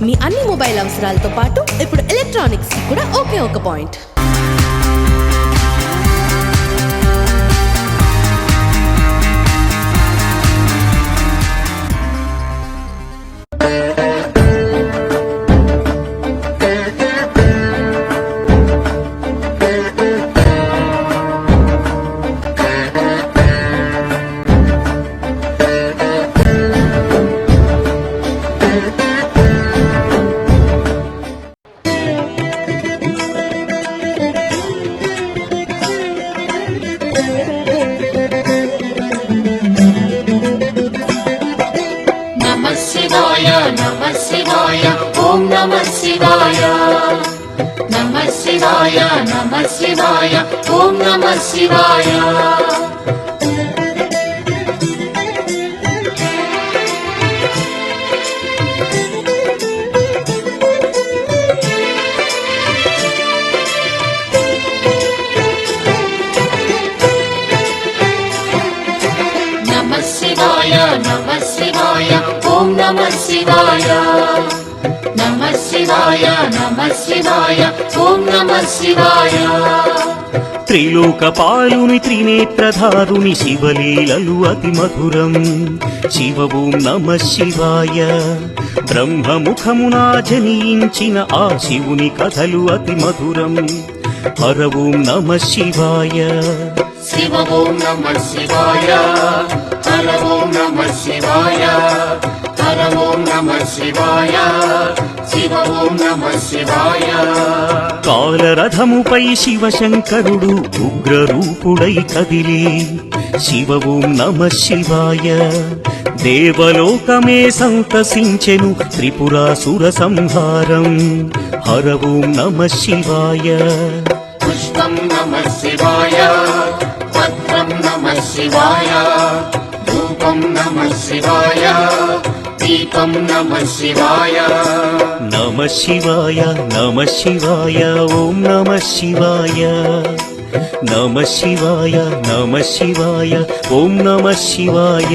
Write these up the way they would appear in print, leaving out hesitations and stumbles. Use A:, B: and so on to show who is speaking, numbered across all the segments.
A: మీ అన్ని మొబైల్ అవసరాలతో పాటు ఇప్పుడు ఎలక్ట్రానిక్స్ కూడా ఒకే ఒక పాయింట్.
B: ఓం నమః శివాయ నమః శివాయ నమః శివాయ ఓం నమః శివాయ. నమః శివాయ నమః శివాయ ఓం నమః శివాయ నమః శివాయ నమః శివాయ ఓం నమః శివాయ.
C: త్రిలోకపాలుని త్రినేత్రధారుని శివలీలలు అతి మధురం. శివ ఓం నమః శివాయ. బ్రహ్మముఖమున జనించిన ఆ శివుని కథలు అతి మధురం. హర ఓం నమః శివాయ.
B: శివ ఓం నమః శివాయ. హర ఓం నమః శివాయ. హర ఓం నమః శివాయ. శివ ఓం నమః శివాయ.
C: కాలరథముపై శివశంకరుడు ఉగ్రరూపుడై కదిలి శివ ఓం నమః శివాయ. దేవలోకమే సంతసించెను త్రిపురాసుర సంహారం. హర ఓం నమః శివాయ.
B: పుష్పం నమః శివాయ. పత్రం నమః శివాయ. ధూపం నమః శివాయ. దీపం నమః శివాయ.
C: నమః శివాయ నమః శివాయ ఓం నమః శివాయ. నమః శివాయ నమః శివాయ ఓం నమః శివాయ.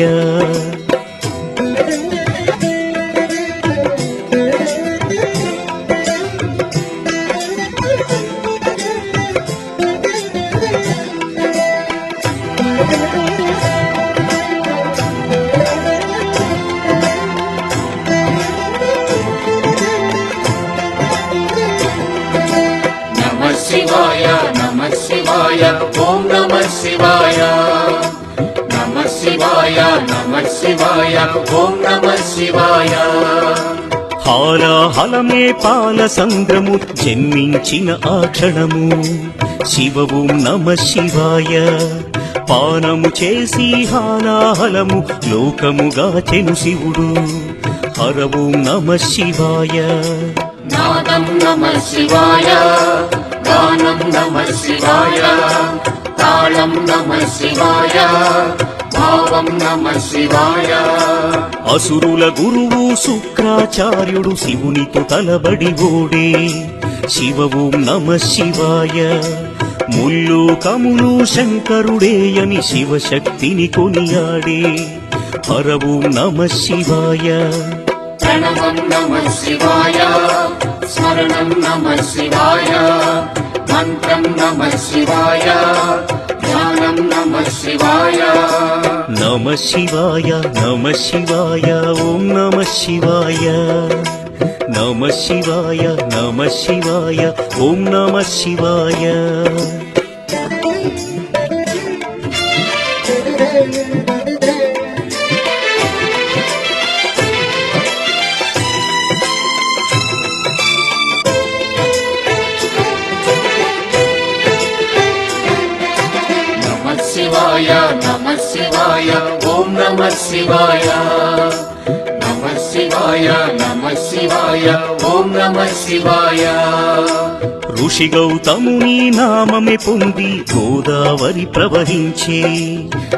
B: నమః శివాయ ఓం నమః శివాయ. నమః శివాయ నమః శివాయ ఓం నమః శివాయ.
C: హాలాహలమే పాల సంద్రము జన్మించిన ఆ క్షణము. శివ ఓం నమః శివాయ. పానము చేసి హాలాహలము లోకముగాచెను శివుడు. హర ఓం నమః శివాయ.
B: నాదం నమః శివాయ. గానం నమః శివాయ. తాళం నమః శివాయ. భావం నమః శివాయ.
C: అసురుల గురువు శుక్రాచార్యుడు శివునితో తలబడి ఓడే. శివ ఓం నమః శివాయ. ముల్లోకములు శంకరుడేయని శివశక్తిని కొనియాడే. హర ఓం నమః శివాయ.
B: ప్రణవం నమః శివాయ. స్మరణం నమః శివాయ. మంత్రం నమః శివాయ. ధ్యానం నమః శివాయ.
C: నమః శివాయ నమః శివాయ ఓం నమః శివాయ. నమః శివాయ నమః శివాయ ఓం నమః శివాయ.
B: నమః శివాయ నమః శివాయ ఓం నమః శివాయ. నమః శివాయ నమః శివాయ ఓం నమః శివాయ.
C: ఋషి గౌతముని నామమే పొంది గోదావరి ప్రవహించే.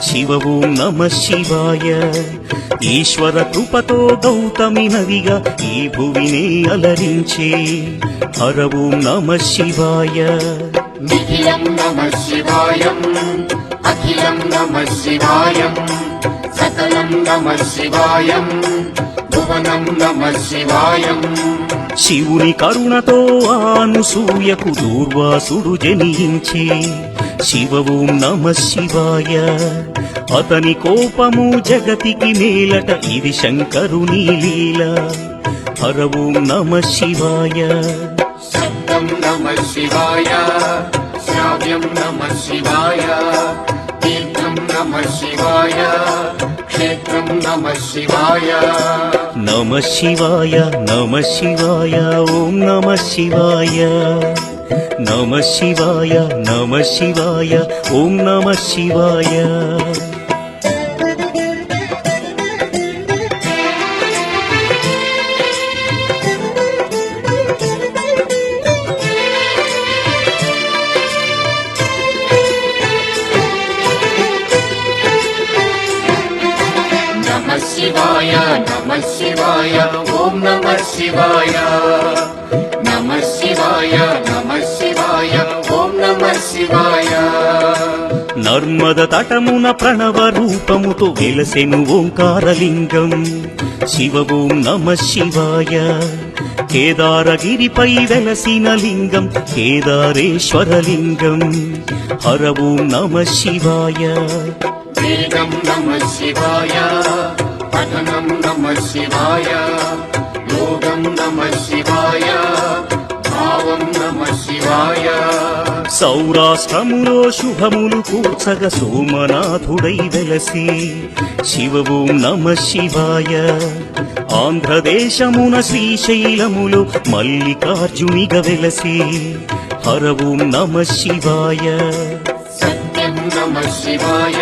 C: శివ ఓం నమః శివాయ. ఈశ్వర కృపతో గౌతమి నదిగా ఈ భువినే అలరించే. హర ఓం నమః శివాయ.
B: నిఖిలం నమః శివాయం. అఖిలం నమః శివాయం. సకలం నమః శివాయం. పవనం నమః శివాయం
C: శివుని కరుణతో అనసూయకు దూర్వాసుడు జనించే శివ ఓం నమః శివాయ అతని కోపము జగతికి మేలట ఇది శంకరుని లీల హర ఓం నమః శివాయ
B: శబ్దం నమః శివాయ శ్రావ్యం నమః శివాయ తీర్థం నమః శివాయ క్షేత్రం నమః శివాయ
C: నమః శివాయ నమః శివాయ ఓం నమః శివాయ నమః శివాయ నమః శివాయ ఓం నమః శివాయ
B: నమః శివాయ నమః శివాయ ఓం నమః శివాయ నమః శివాయ నమః శివాయ ఓం నమః శివాయ
C: నర్మద తటమున ప్రణవ రూపముతో వెలసెను ఓంకారలింగం శివ ఓం నమః శివాయ కేదారగిరిపై వెలసిన లింగం కేదారేశ్వరలింగం హర ఓం నమః శివాయ
B: వేదం నమః శివాయ పఠనం నమః శివాయ యోగం నమః శివాయ భావం నమః శివాయ
C: సౌరాష్ట్రములో శుభములు కూర్చగ సోమనాథుడై వెలసి శివ ఓం నమః శివాయ ఆంధ్రదేశమున శ్రీశైలములో మల్లికార్జునిగ వెలసి హర ఓం నమః శివాయ
B: సత్యం నమః శివాయ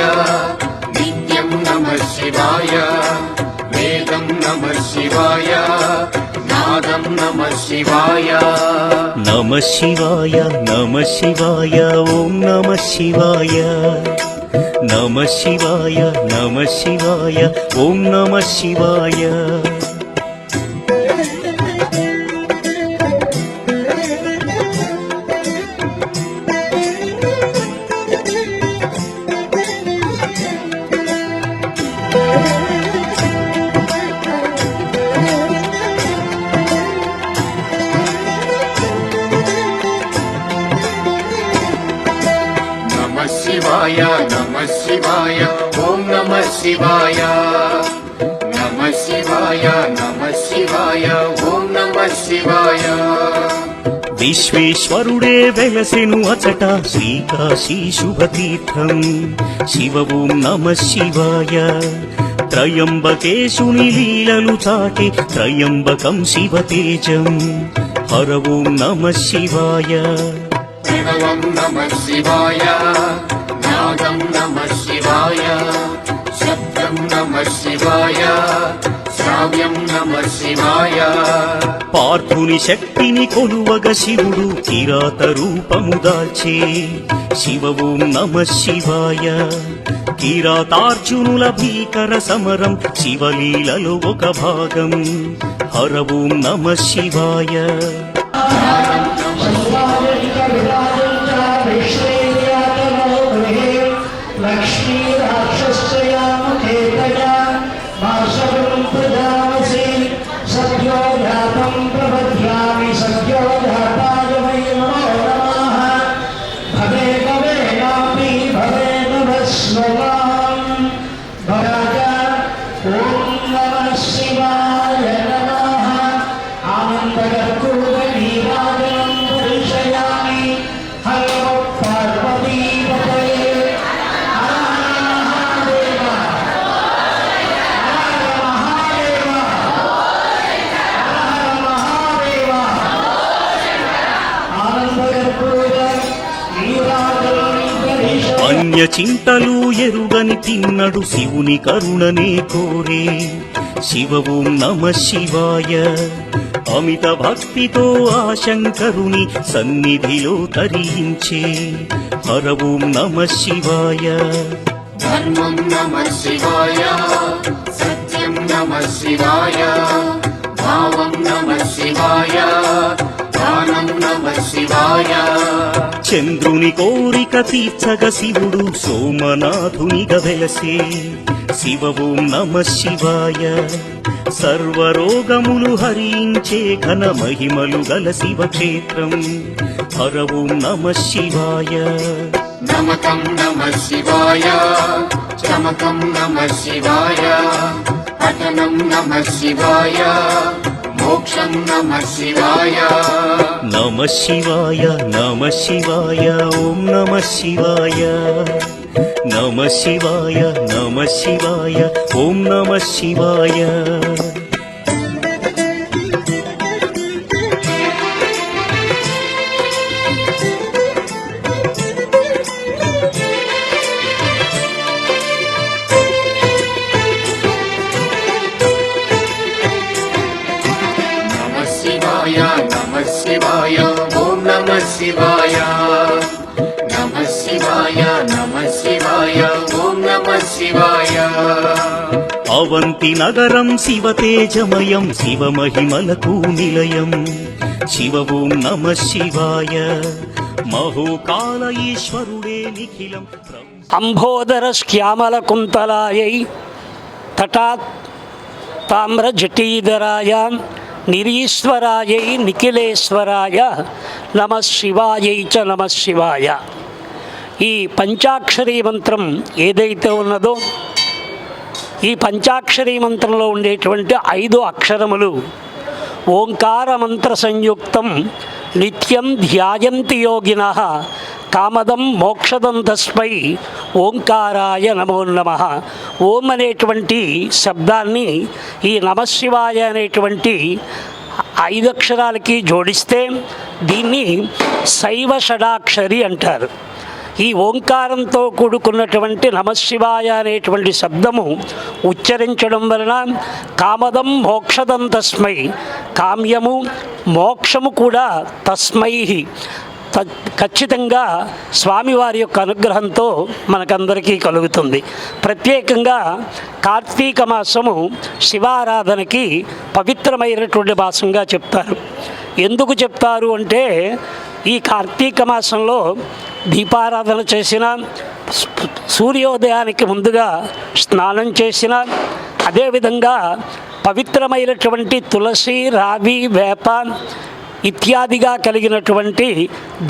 B: నిత్యం నమః శివాయ వేదం నమః శివాయ నాదం నమః శివాయ
C: నమః శివాయ నమః శివాయ ఓం నమః శివాయ నమః శివాయ నమః శివాయ ఓం నమః శివాయ
B: నమః శివాయ నమః శివాయ ఓం నమః శివాయ నమః శివాయ నమః శివాయ ఓం నమః శివాయ
C: విశ్వేశ్వరుడే వెలసెను అచట శ్రీకాశీ శుభతీర్థం శివ ఓం నమః శివాయ త్రయంబకేశుని లీలలు చాటి త్రయంబకం శివతేజం హర ఓం నమః శివాయ
B: ప్రణవం నమః శివాయ నాదం నమః శివాయ శబ్దం నమః శివాయ శ్రావ్యం నమః శివాయ
C: పార్థుని శక్తిని కొలువగ శివుడు కిరాత రూపము దాల్చే శివ ఓం నమః శివాయ కిరాతార్జునుల భీకర సమరం శివలీలలో ఒక భాగం హర ఓం నమః శివాయ
D: లక్ష్మీ రాక్షసయాముఖే తయా మాసవం ప్రజామసి సద్యోజాతం ప్రబధ్యామి సద్యోజాతాయ వై నమో నమః భవే భవేనాపి భవేన భస్మవాం భరాజ ఓం నమః శివాయ నమః ఆనందగర్భూత నీరాజనం పరిశయామి హర పార్వతీ పతయే
C: అన్య చింతలు ఎరుగని తిన్నడు శివుని కరుణనే కోరే శివ ఓం నమః శివాయ అమిత భక్తితో ఆ శంకరుని సన్నిధిలో తరించే హర ఓం నమః శివాయ
B: ధర్మం నమః శివాయ సత్యం నమః శివాయ భావం నమః శివాయ జ్ఞానం నమః శివాయ
C: చంద్రుని కోరిక తీర్చగ శివుడు సోమనాథునిగా వెలసే శివ ఓం నమః శివాయ సర్వరోగములు హరించే ఘన మహిమలు గల శివక్షేత్రం హర ఓం నమః శివాయ
B: నమకం నమః శివాయ చమకం నమః శివాయ పఠనం నమః శివాయ మోక్షం నమః శివాయ
C: నమః శివాయ నమః శివాయ ఓం నమః శివాయ నమః శివాయ నమః శివాయ ఓం నమః శివాయ
B: నమః శివాయ నమః శివాయ ఓం నమః శివాయ నమః శివాయ నమః శివాయ ఓం నమః శివాయ
C: అవంతి నగరం శివ తేజమయం శివ మహిమలకు నిలయం శివ ఓం నమః శివాయ మహోకాల ఈశ్వరుడే నిఖిలం
E: అంబోదర శ్యామల కుంతలాయై తటాత్ తామ్రజటీధరాయ నిరీశ్వరాయై నిఖిలేశ్వరాయ నమః శివాయై చ నమః శివాయ. ఈ పంచాక్షరీ మంత్రం ఏదైతే ఉన్నదో ఈ పంచాక్షరీ మంత్రంలో ఉండేటువంటి 5 అక్షరములు ఓంకార మంత్ర సంయుక్తం నిత్యం ధ్యాయంతి యోగినః కామదం మోక్షదం తస్మై ఓంకారాయ నమో నమః. ఓం అనేటువంటి శబ్దాన్ని ఈ నమశివాయ అనేటువంటి 5 అక్షరాలకి జోడిస్తే దీన్ని శైవ షడాక్షరి అంటారు. ఈ ఓంకారంతో కూడుకున్నటువంటి నమశివాయ అనేటువంటి శబ్దము ఉచ్చరించడం వలన కామదం మోక్షదం తస్మై, కామ్యము మోక్షము కూడా తస్మై ఖచ్చితంగా స్వామివారి యొక్క అనుగ్రహంతో మనకందరికీ కలుగుతుంది. ప్రత్యేకంగా కార్తీక మాసము శివారాధనకి పవిత్రమైనటువంటి మాసంగా చెప్తారు. ఎందుకు చెప్తారు అంటే ఈ కార్తీక మాసంలో దీపారాధన చేసిన, సూర్యోదయానికి ముందుగా స్నానం చేసిన, అదేవిధంగా పవిత్రమైనటువంటి తులసి, రావి, వేప ఇత్యాదిగా కలిగినటువంటి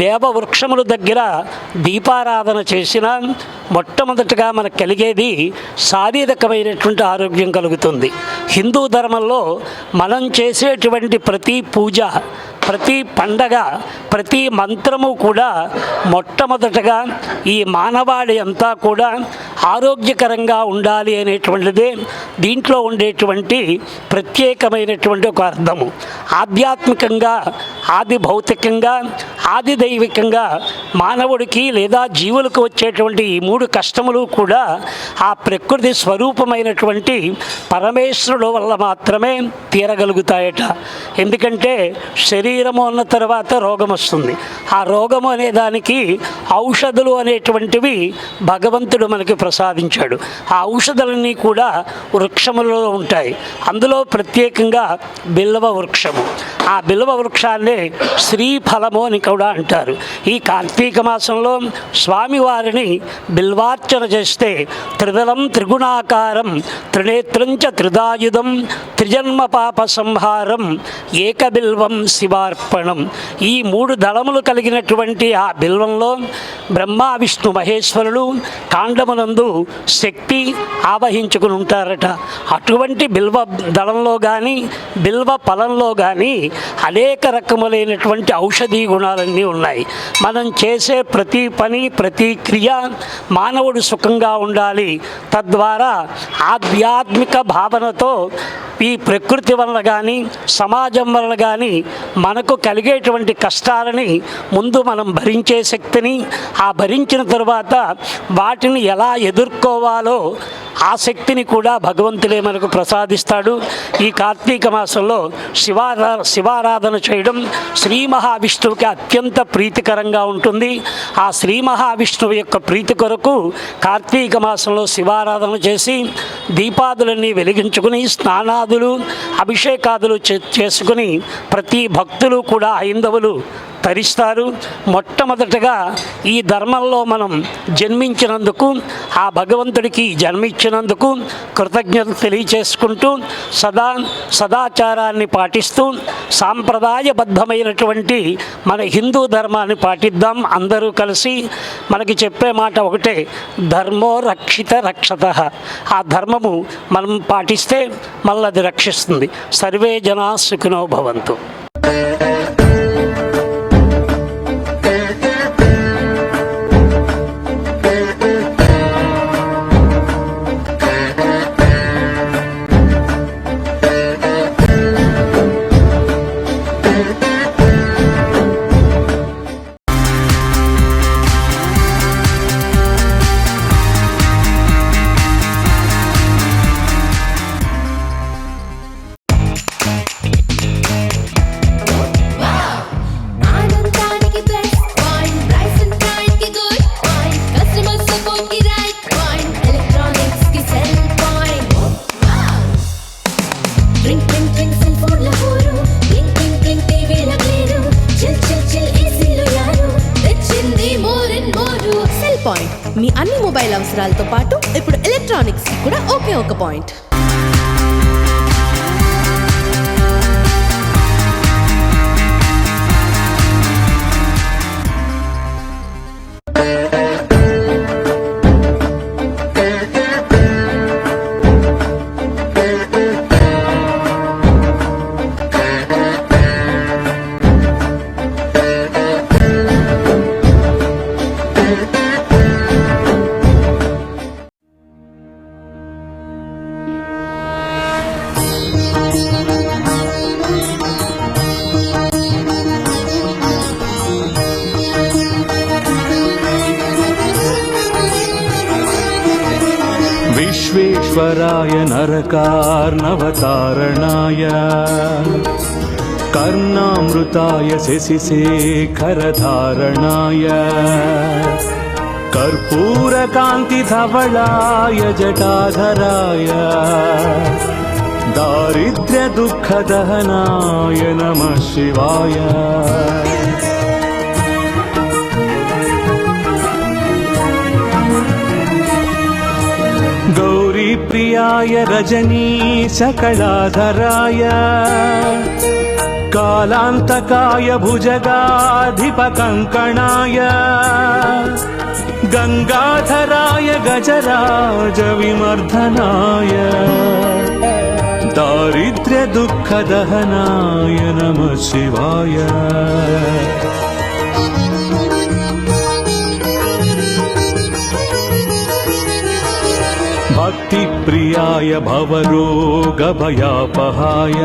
E: దేవవృక్షముల దగ్గర దీపారాధన చేసిన మొట్టమొదటిగా మనకు కలిగేది శారీరకమైనటువంటి ఆరోగ్యం కలుగుతుంది. హిందూ ధర్మంలో మనం చేసేటువంటి ప్రతి పూజ, ప్రతి పండగ, ప్రతి మంత్రము కూడా మొట్టమొదటగా ఈ మానవాళి అంతా కూడా ఆరోగ్యకరంగా ఉండాలి అనేటువంటిదే దీంట్లో ఉండేటువంటి ప్రత్యేకమైనటువంటి ఒక అర్థము. ఆధ్యాత్మికంగా, ఆది భౌతికంగా, ఆది దైవికంగా మానవుడికి లేదా జీవులకు వచ్చేటువంటి ఈ 3 కష్టములు కూడా ఆ ప్రకృతి స్వరూపమైనటువంటి పరమేశ్వరుడు వల్ల మాత్రమే తీరగలుగుతాయట. ఎందుకంటే శరీరము అన్న తర్వాత రోగం వస్తుంది. ఆ రోగము అనే దానికి ఔషధులు అనేటువంటివి భగవంతుడు మనకి ప్రసాదించాడు. ఆ ఔషధాలన్నీ కూడా వృక్షములలో ఉంటాయి. అందులో ప్రత్యేకంగా బిల్వ వృక్షము. ఆ బిల్వ వృక్షాన్నే శ్రీఫలము అని కూడా అంటారు. ఈ కార్తీక మాసంలో స్వామివారిని బిల్వార్చన చేస్తే త్రిదళం త్రిగుణాకారం త్రినేత్రంచ త్రిదాయుధం త్రిజన్మ పాప సంహారం ఏకబిల్వం శివార్పణం. ఈ 3 దళములు కలిగినటువంటి ఆ బిల్వంలో బ్రహ్మ, విష్ణు, మహేశ్వరులు కాండమునందు శక్తి ఆవహించుకుని ఉంటారట. అటువంటి బిల్వ దళంలో కానీ బిల్వ ఫలంలో కానీ అనేక రకములైనటువంటి ఔషధీ గుణాలన్నీ ఉన్నాయి. మనం చేసే ప్రతి పని, ప్రతి క్రియ మానవుడు సుఖంగా ఉండాలి. తద్వారా ఆధ్యాత్మిక భావనతో ఈ ప్రకృతి వలన కానీ సమాజం వలన కానీ మనకు కలిగేటువంటి కష్టాలని ముందు మనం భరించే శక్తిని, ఆ భరించిన తరువాత వాటిని ఎలా ఎదుర్కోవాలో ఆ శక్తిని కూడా భగవంతుడే మనకు ప్రసాదిస్తాడు. ఈ కార్తీక మాసంలో శివారాధన చేయడం శ్రీ మహావిష్ణువుకి అత్యంత ప్రీతికరంగా ఉంటుంది. ఆ శ్రీ మహావిష్ణువు యొక్క ప్రీతి కొరకు కార్తీక మాసంలో శివారాధన చేసి దీపాదులన్నీ వెలిగించుకుని స్నానాదులు అభిషేకాదులు చేసుకుని ప్రతి భక్తులు కూడా హైందవులు తరిస్తారు. మొట్టమొదటగా ఈ ధర్మంలో మనం జన్మించినందుకు, ఆ భగవంతుడికి జన్మించినందుకు కృతజ్ఞత తెలియచేసుకుంటూ సదాచారాన్ని పాటిస్తూ సాంప్రదాయబద్ధమైనటువంటి మన హిందూ ధర్మాన్ని పాటిద్దాం. అందరూ కలిసి మనకి చెప్పే మాట ఒకటే, ధర్మో రక్షిత రక్షతః. ఆ ధర్మము మనం పాటిస్తే మనల్ని అది రక్షిస్తుంది. సర్వే జనా సుఖినో భవంతు.
F: ఆనందానికి best point, price and time కి గుడ్ పాయింట్, కస్టమర్ సపోర్ట్ కి రైట్ పాయింట్, ఎలక్ట్రానిక్స్ కి Cell Point. Drink drink drink cell phone ల హోరు, క్లింక్ క్లింక్ క్లింక్ టీవీ ల glare, chill chill chill AC లో యారు, తెచ్చింది more and more.
A: Cell Point మీ అన్ని మొబైల్ అవసరాలతో పాటు ఇప్పుడు ఎలక్ట్రానిక్స్ కూడా ఒకే ఒక పాయింట్.
G: विश्वेश्वराय नरकार्णवतारणाय कर्णामृताय शशिशेखरधारणाय कर्पूरकान्तिधवलाय जटाधराय दारिद्र्यदुःखदहनाय नमः शिवाय. गौरीप्रियाय रजनीशकलाधराय कालान्तकाय भुजगाधिपकङ्कणाय गङ्गाधराय गजराजविमर्दनाय दारिद्र्यदुःखदहनाय नमः शिवाय. भक्तिप्रियाय भवरोगभयापहाय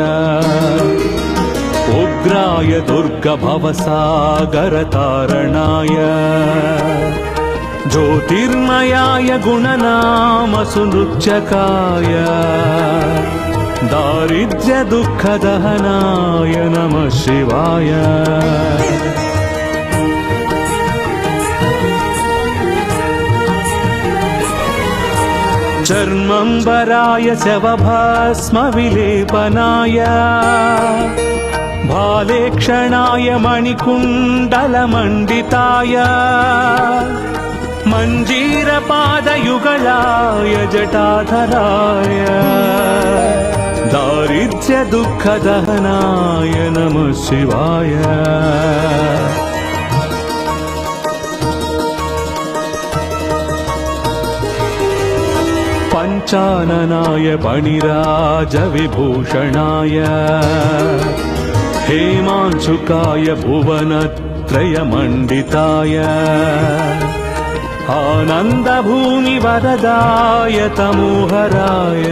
G: उग्राय दुर्गभवसागरतारणाय ज्योतिर्मयाय गुणनामसुनृच्चकाय दारिद्र्यदुःखदहनाय नमः शिवाय. चर्मंबराय शवभस्मविलेपनाय भालेक्षणाय मणिकुण्डलमण्डिताय मञ्जीरपादयुगलाय जटाधराय दारिद्र्यदुःखदहनाय नमः शिवाय. पञ्चाननाय पणिराजविभूषणाय हेमांशुकाय भुवनत्रयमण्डिताय आनन्दभूमिवरदाय तमोहराय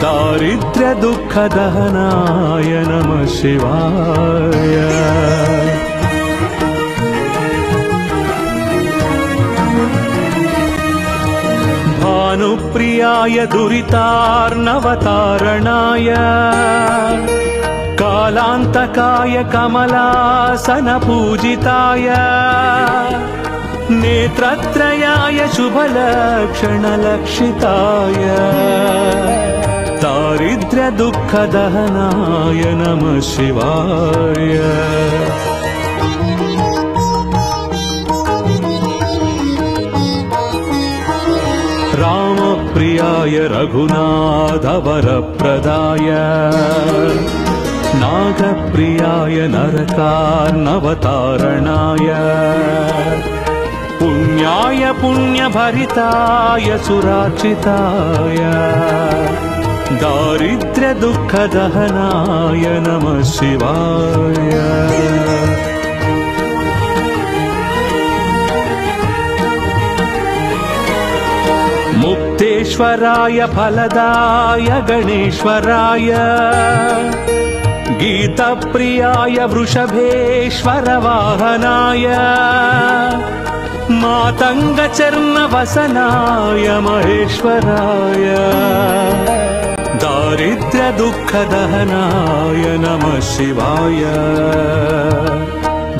G: दारिद्र्यदुःखदहनाय नमः शिवाय. भानुप्रियाय दुरितार्णवतारणाय कालान्तकाय कमलासनपूजिताय नेत्रत्रयाय शुभलक्षणलक्षिताय दारिद्र्यदुःखदहनाय नमः शिवाय रामप्रियाय रघुनाथवरप्रदाय नागप्रियाय नरकार्णवतारणाय पुण्याय पुण्यभरिताय सुरार्चिताय दारिद्र्यदुःखदहनाय नमः शिवाय मुक्तेश्वराय फलदाय गणेश्वराय गीतप्रियाय वृषभेश्वरवाहनाय मातङ्गचर्मवसनाय महेश्वराय दारिद्र्यदुःखदहनाय नमः शिवाय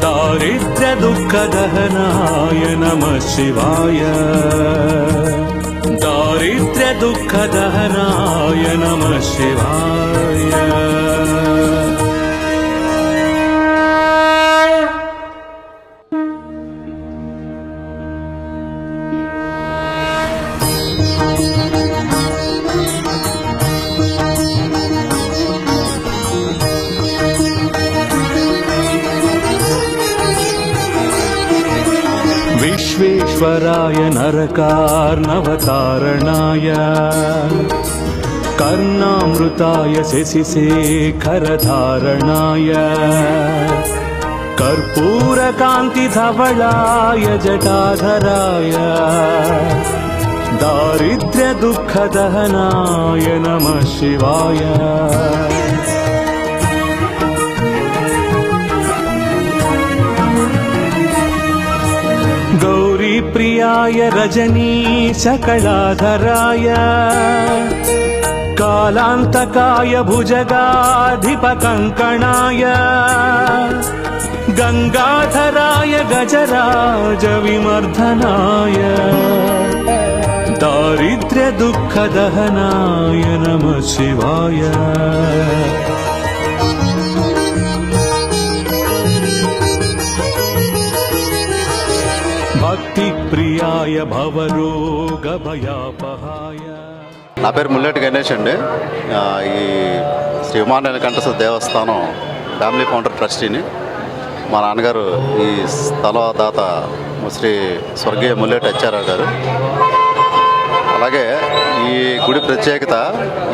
G: दारिद्र्यदुःखदहनाय नमः शिवाय दारिद्र्यदुःखदहनाय नमः शिवाय विश्वेश्वराय नरकार्णवतारणाय कर्णामृताय शशिशेखरधारणाय कर्पूरकान्तिधवलाय जटाधराय दारिद्र्यदुःखदहनाय नमः शिवाय गौरीप्रियाय रजनीशकलाधराय कालान्तकाय भुजगाधिपकङ्कणाय गङ्गाधराय गजराजविमर्दनाय दारिद्र्यदुःखदहनाय नमः शिवाय భక్తిప్రియాయ భవరోగభయాపహాయ.
H: నా పేరు ముల్లెటి గణేష్ అండి. ఈ శ్రీ ఉమానీలకంఠేశ్వర దేవస్థానం ఫ్యామిలీ ఫౌండర్ ట్రస్టీని. మా నాన్నగారు ఈ స్థలదాత శ్రీ స్వర్గీయ ముల్లెటి అచ్చారావు గారు. అలాగే ఈ గుడి ప్రత్యేకత,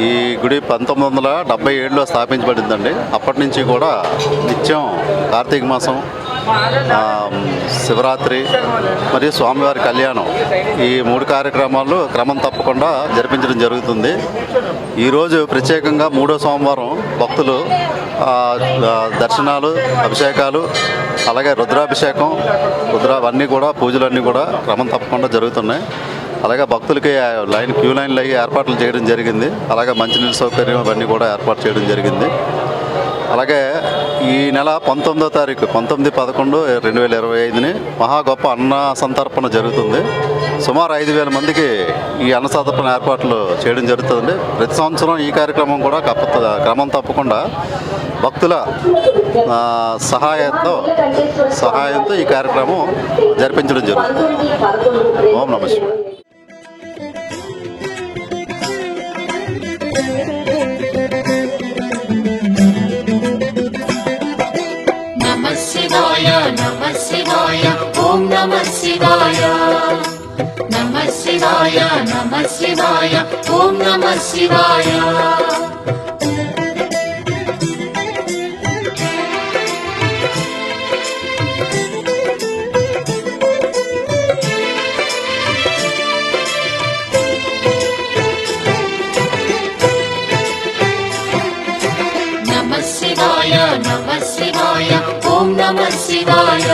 H: ఈ గుడి 1977లో స్థాపించబడిందండి. అప్పటి నుంచి కూడా నిత్యం కార్తీక మాసం, శివరాత్రి మరియు స్వామివారి కళ్యాణం, ఈ 3 కార్యక్రమాలు క్రమం తప్పకుండా జరిపించడం జరుగుతుంది. ఈరోజు ప్రత్యేకంగా 3వ సోమవారం భక్తులు దర్శనాలు, అభిషేకాలు, అలాగే రుద్రాభిషేకం, అన్నీ కూడా పూజలన్నీ కూడా క్రమం తప్పకుండా జరుగుతున్నాయి. అలాగే భక్తులకి క్యూ లైన్లు అయ్యి ఏర్పాట్లు చేయడం జరిగింది. అలాగే మంచినీళ్ళ సౌకర్యం అవన్నీ కూడా ఏర్పాటు చేయడం జరిగింది. అలాగే ఈ నెల 19వ తారీఖు 19/11/2025 మహా గొప్ప అన్న సంతర్పణ జరుగుతుంది. సుమారు 5,000 మందికి ఈ అన్న సంతర్పణ ఏర్పాట్లు చేయడం జరుగుతుంది. ప్రతి సంవత్సరం ఈ కార్యక్రమం కూడా క్రమం తప్పకుండా భక్తుల సహాయంతో ఈ కార్యక్రమం జరిపించడం జరుగుతుంది. ఓం నమః శివాయ.
B: नमः शिवाय ओम नमः शिवाय नमः शिवाय नमः शिवाय ओम नमः शिवाय नमः शिवाय ओम नमः शिवाय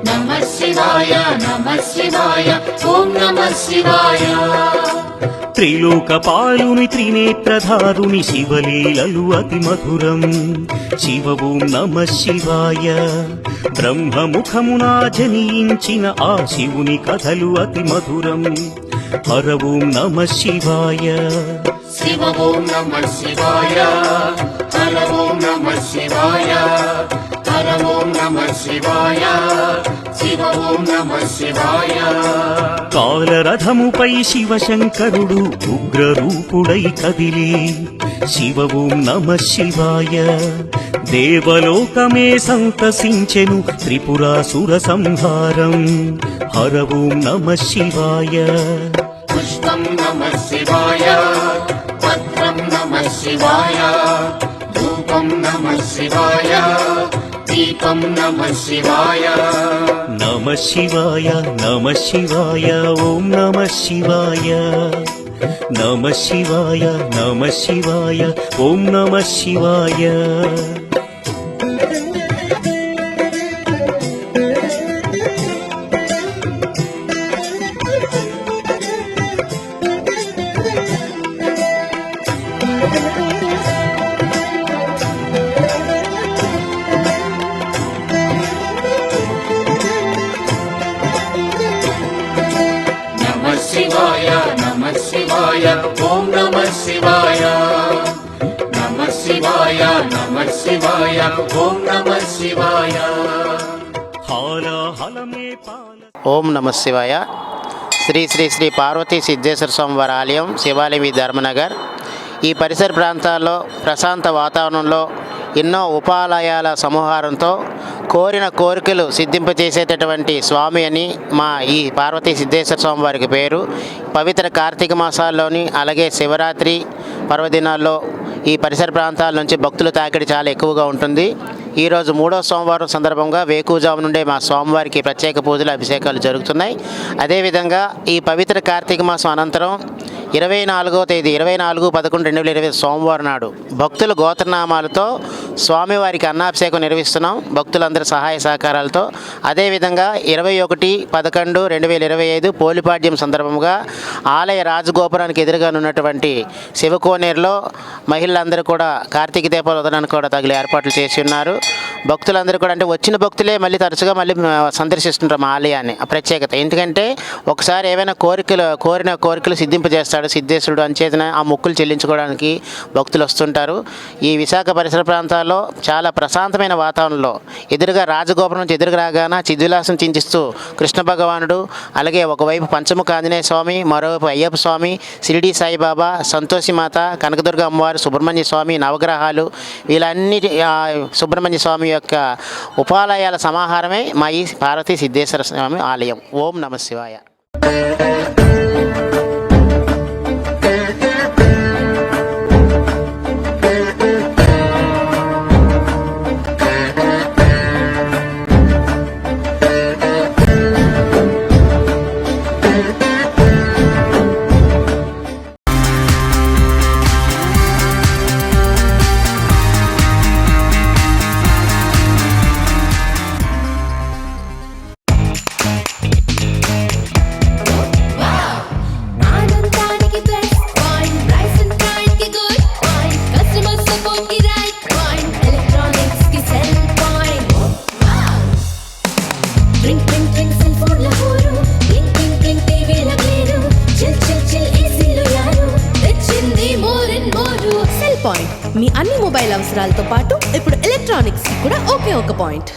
B: नमः शिवाय శివాయ ఓం నమః శివాయ
C: త్రిలోకపాలుని త్రినేత్రధారుని శివలీలలు అతి మధురం శివ ఓం నమః శివాయ బ్రహ్మముఖమున జనించిన ఆ శివుని కథలు అతి మధురం హర ఓం నమః శివాయ
B: శివ ఓం నమః శివాయ హర ఓం నమః శివాయ హర ఓం నమః శివాయ శివ ఓం నమః శివాయ
C: కాలరథముపై శివశంకరుడు ఉగ్రరూపుడై కదిలి శివ ఓం నమః శివాయ దేవలోకమే సంతసించెను త్రిపురాసుర సంహారం హర ఓం నమః శివాయ
B: పుష్పం నమః శివాయ పత్రం నమః శివాయ ధూపం నమః శివాయ దీపం నమః శివాయ
C: నమః శివాయ నమః శివాయ ఓం నమః శివాయ నమః శివాయ నమః శివాయ ఓం నమః శివాయ
B: నమః శివాయ నమః శివాయ ఓం నమః శివాయ నమః శివాయ నమః శివాయ ఓం నమః శివాయ
C: హాలాహలమే పాల
I: ఓం నమ శివాయ. శ్రీ శ్రీ శ్రీ పార్వతీ సిద్ధేశ్వర స్వామివారి ఆలయం శివాలయం ధర్మనగర్. ఈ పరిసర ప్రాంతాల్లో ప్రశాంత వాతావరణంలో ఎన్నో ఉపాలయాల సమూహారంతో కోరిన కోరికలు సిద్ధింపజేసేటటువంటి స్వామి అని మా ఈ పార్వతీ సిద్ధేశ్వర స్వామి వారికి పేరు. పవిత్ర కార్తీక మాసాల్లోని అలాగే శివరాత్రి పర్వదినాల్లో ఈ పరిసర ప్రాంతాల నుంచి భక్తుల తాకిడి చాలా ఎక్కువగా ఉంటుంది. ఈరోజు 3వ సోమవారం సందర్భంగా వేకువజాము నుండే మా స్వామివారికి ప్రత్యేక పూజలు అభిషేకాలు జరుగుతున్నాయి. అదేవిధంగా ఈ పవిత్ర కార్తీక మాసం అనంతరం 24వ తేదీ 24/11/2020 సోమవారం నాడు భక్తుల గోత్రనామాలతో స్వామివారికి అన్నాభిషేకం నిర్వహిస్తున్నాం భక్తులందరి సహాయ సహకారాలతో. అదేవిధంగా 21/11/2025 పోలిపాడ్యం సందర్భంగా ఆలయ రాజగోపురానికి ఎదురుగా ఉన్నటువంటి శివకోనేరులో మహిళలందరూ కూడా కార్తీక దీపాలు వదలడానికి కూడా తగిన ఏర్పాట్లు చేసి ఉన్నారు. భక్తులందరూ కూడా అంటే వచ్చిన భక్తులే మళ్ళీ తరచుగా సందర్శిస్తుంటారు మా ఆలయాన్ని. ఆ ప్రత్యేకత ఎందుకంటే ఒకసారి ఏమైనా కోరిన కోరికలు సిద్ధింపజేస్తాడు సిద్ధేశ్వరుడు అంచేతన ఆ మొక్కులు చెల్లించుకోవడానికి భక్తులు వస్తుంటారు. ఈ విశాఖ పరిసర ప్రాంతాల్లో చాలా ప్రశాంతమైన వాతావరణంలో ఎదురుగా రాజగోపురం నుంచి ఎదురుగా రాగానే చిద్విలాసం చింతిస్తూ కృష్ణ భగవానుడు, అలాగే ఒకవైపు పంచముఖ ఆంజనేయ స్వామి, మరోవైపు అయ్యప్ప స్వామి, షిరిడి సాయిబాబా, సంతోషిమాత, కనకదుర్గ అమ్మవారు, సుబ్రహ్మణ్య స్వామి, నవగ్రహాలు వీళ్ళన్నిటి సుబ్రహ్మణ్య స్వామి యొక్క ఉపాలయాల సమాహారమే మా ఈ పార్వతీ సిద్ధేశ్వర స్వామి ఆలయం. ఓం నమః శివాయ.
F: ఆనందానికి plus point, price and pride కి గుడ్ పాయింట్, కస్టమర్ సపోర్ట్ కి రైట్ పాయింట్, ఎలక్ట్రానిక్స్ కి Cell Point. Drink drink drink cell phone ల హోరు, క్లింక్ క్లింక్ క్లింక్ టీవీల గ్లేరు, చిల్ చిల్ చిల్ ఏసీలో యారు, తెచ్చింది more and more.
A: Cell Point మీ అన్ని మొబైల్ అవసరాలతో పాటు ఇప్పుడు ఎలక్ట్రానిక్స్ కి కూడా ఒకే ఒక పాయింట్.